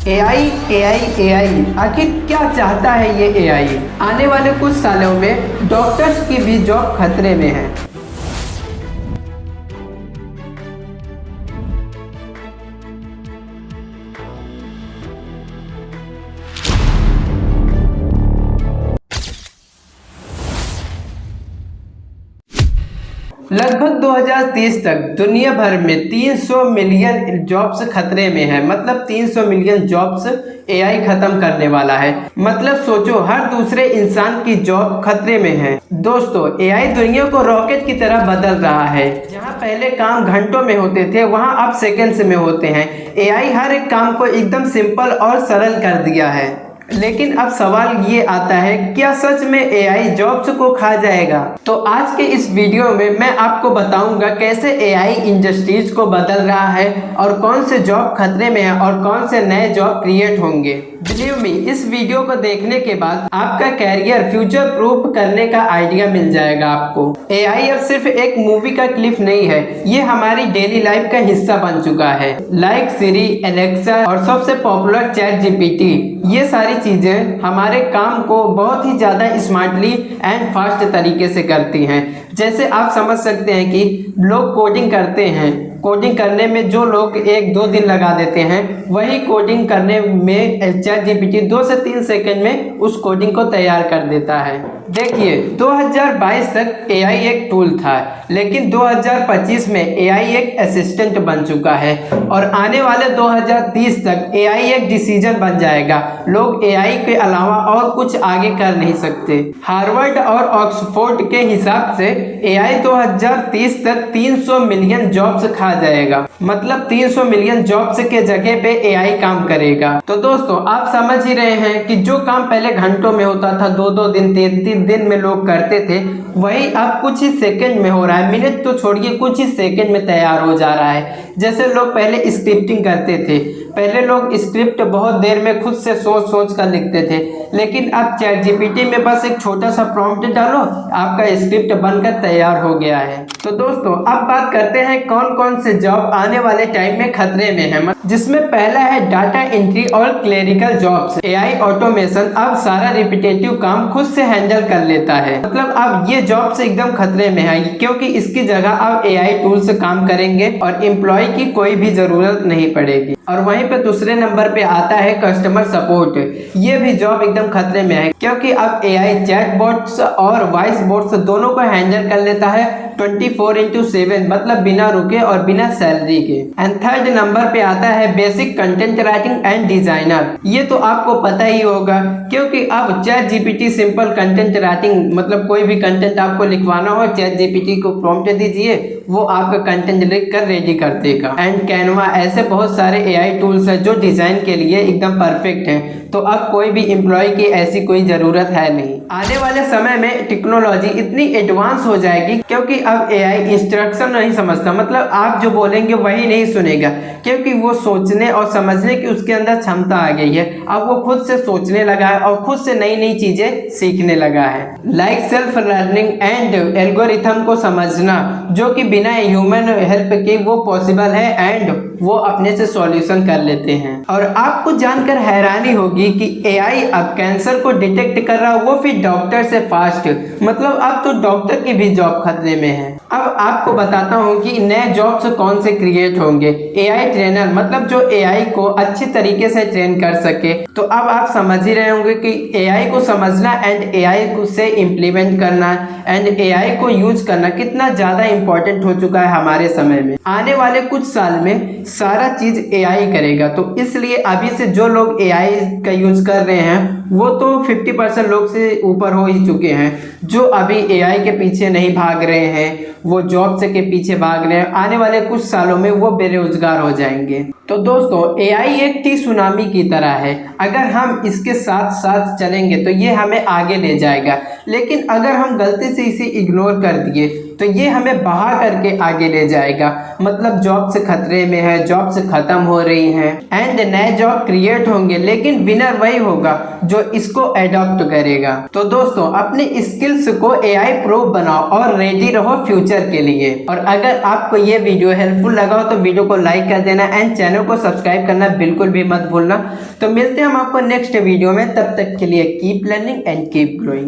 AI AI AI आखिर क्या चाहता है ये एआई? आने वाले कुछ सालों में डॉक्टर्स की भी जॉब खतरे में है। लगभग 2030 तक दुनिया भर में 300 मिलियन जॉब्स खतरे में है। मतलब 300 मिलियन जॉब्स एआई खत्म करने वाला है। मतलब सोचो, हर दूसरे इंसान की जॉब खतरे में है। दोस्तों, एआई दुनिया को रॉकेट की तरह बदल रहा है। जहां पहले काम घंटों में होते थे, वहां अब सेकंड्स में होते हैं। एआई हर एक काम को एकदम सिंपल और सरल कर दिया है। लेकिन अब सवाल ये आता है, क्या सच में एआई जॉब्स को खा जाएगा? तो आज के इस वीडियो में मैं आपको बताऊंगा कैसे एआई इंडस्ट्रीज को बदल रहा है और कौन से जॉब खतरे में है और कौन से नए जॉब क्रिएट होंगे। बिलीव मी, इस वीडियो को देखने के बाद आपका कैरियर फ्यूचर प्रूफ करने का आइडिया मिल जाएगा आपको। एआई अब सिर्फ एक मूवी का क्लिप नहीं है, ये हमारी डेली लाइफ का हिस्सा बन चुका है। लाइक सिरी, एलेक्सा और सबसे पॉपुलर चैट जीपीटी, ये सारी चीजें हमारे काम को बहुत ही ज्यादा स्मार्टली एंड फास्ट तरीके से करती हैं। जैसे आप समझ सकते हैं कि लोग कोडिंग करते हैं, कोडिंग करने में जो लोग 1-2 दिन लगा देते हैं, वही कोडिंग करने में चैट जीपीटी 2 से 3 सेकंड में उस कोडिंग को तैयार कर देता है। देखिए, 2022 तक एआई एक टूल था, लेकिन 2025 में एआई एक असिस्टेंट बन चुका है और आने वाले 2030 तक एआई एक डिसीजन बन जाएगा। लोग एआई के अलावा और कुछ आगे कर नहीं सकते। हार्वर्ड और ऑक्सफोर्ड के हिसाब से एआई 2030 तक 300 मिलियन जॉब्स खा जाएगा। मतलब 300 मिलियन जॉब्स के जगह पे एआई काम करेगा। तो दोस्तों, आप समझ ही रहे हैं कि जो काम पहले घंटों में होता था, 2-2 दिन 3-3 दिन में लोग करते थे, वही अब कुछ ही सेकंड में हो रहा है। मिनट तो छोड़िए, कुछ ही सेकंड में तैयार हो जा रहा है। जैसे लोग पहले स्क्रिप्टिंग करते थे, पहले लोग स्क्रिप्ट बहुत देर में खुद से सोच सोच कर लिखते थे, लेकिन अब चैट जीपीटी में बस एक छोटा सा प्रॉम्प्ट डालो, आपका स्क्रिप्ट बनकर तैयार हो गया है। तो दोस्तों, अब बात करते हैं कौन कौन से जॉब आने वाले टाइम में खतरे में है। जिसमें पहला है डाटा एंट्री और क्लेरिकल जॉब्स। एआई ऑटोमेशन अब सारा रिपीटेटिव काम खुद से हैंडल कर लेता है। मतलब अब ये जॉब्स एकदम खतरे में है, क्योंकि इसकी जगह अब एआई टूल्स काम करेंगे और एम्प्लॉय की कोई भी जरूरत नहीं पड़ेगी। और वहीं पे दूसरे नंबर पे आता है कस्टमर सपोर्ट। ये भी जॉब एकदम खतरे में है, क्योंकि अब एआई चैट बॉट्स और वॉइस बॉट्स दोनों को हैंडल कर लेता है 24/7, मतलब बिना रुके और बिना सैलरी के। एंड थर्ड नंबर पे आता है basic content writing and designer. ये तो आपको पता ही होगा, क्योंकि अब chat GPT simple content writing, मतलब कोई भी कंटेंट आपको लिखवाना हो, चैट जीपीटी को प्रॉम्प्ट दीजिए, वो आपका कंटेंट लिख कर रेडी कर देगा। एंड कैनवा, ऐसे बहुत सारे एआई टूल्स हैं जो डिजाइन के लिए एकदम परफेक्ट हैं। तो अब कोई भी एम्प्लॉय की ऐसी कोई जरूरत है नहीं। आने वाले समय में टेक्नोलॉजी इतनी एडवांस हो जाएगी, क्योंकि अब एआई इंस्ट्रक्शन नहीं समझता। मतलब आप जो बोलेंगे वही नहीं सुनेगा, क्योंकि वो सोचने और समझने की उसके अंदर क्षमता आ गई है। अब वो खुद से सोचने लगा है और खुद से नई नई चीजें सीखने लगा है। Like self learning and algorithm को समझना, जो कि बिना ह्यूमन हेल्प के वो पॉसिबल है एंड वो अपने से सॉल्यूशन कर लेते हैं। और आपको जानकर हैरानी होगी कि एआई अब कैंसर को डिटेक्ट कर रहा है, वो फिर डॉक्टर से फास्ट। मतलब अब तो डॉक्टर की भी जॉब खतरे में है। अब आपको बताता हूँ कि नए जॉब्स कौन से क्रिएट होंगे। एआई ट्रेनर, मतलब जो एआई को अच्छी तरीके से ट्रेन कर सके। तो अब आप समझ ही रहे होंगे कि एआई को समझना एंड एआई को से इम्प्लीमेंट करना एंड एआई को यूज करना कितना ज्यादा इंपॉर्टेंट हो चुका है हमारे समय में। आने वाले कुछ साल में सारा चीज एआई करेगा, तो इसलिए अभी से जो लोग एआई का यूज कर रहे हैं वो तो 50% लोग से ऊपर हो ही चुके हैं। जो अभी एआई के पीछे नहीं भाग रहे हैं, वो जॉब से के पीछे भाग रहे हैं, आने वाले कुछ सालों में वो बेरोजगार हो जाएंगे। तो दोस्तों, एआई एक टी सुनामी की तरह है। अगर हम इसके साथ साथ चलेंगे तो ये हमें आगे ले जाएगा, लेकिन अगर हम गलती से इसे इग्नोर कर दिए तो ये हमें बहा करके आगे ले जाएगा। मतलब जॉब से खतरे में है, जॉब से खत्म हो रही हैं एंड नए जॉब क्रिएट होंगे, लेकिन विनर वही होगा जो इसको एडॉप्ट करेगा। तो दोस्तों, अपने स्किल्स को एआई प्रूफ बनाओ और रेडी रहो फ्यूचर के लिए। और अगर आपको ये वीडियो हेल्पफुल लगा हो तो वीडियो को लाइक कर देना एंड चैनल चैनल को सब्सक्राइब करना बिल्कुल भी मत भूलना। तो मिलते हैं हम आपको नेक्स्ट वीडियो में, तब तक के लिए keep learning and keep growing.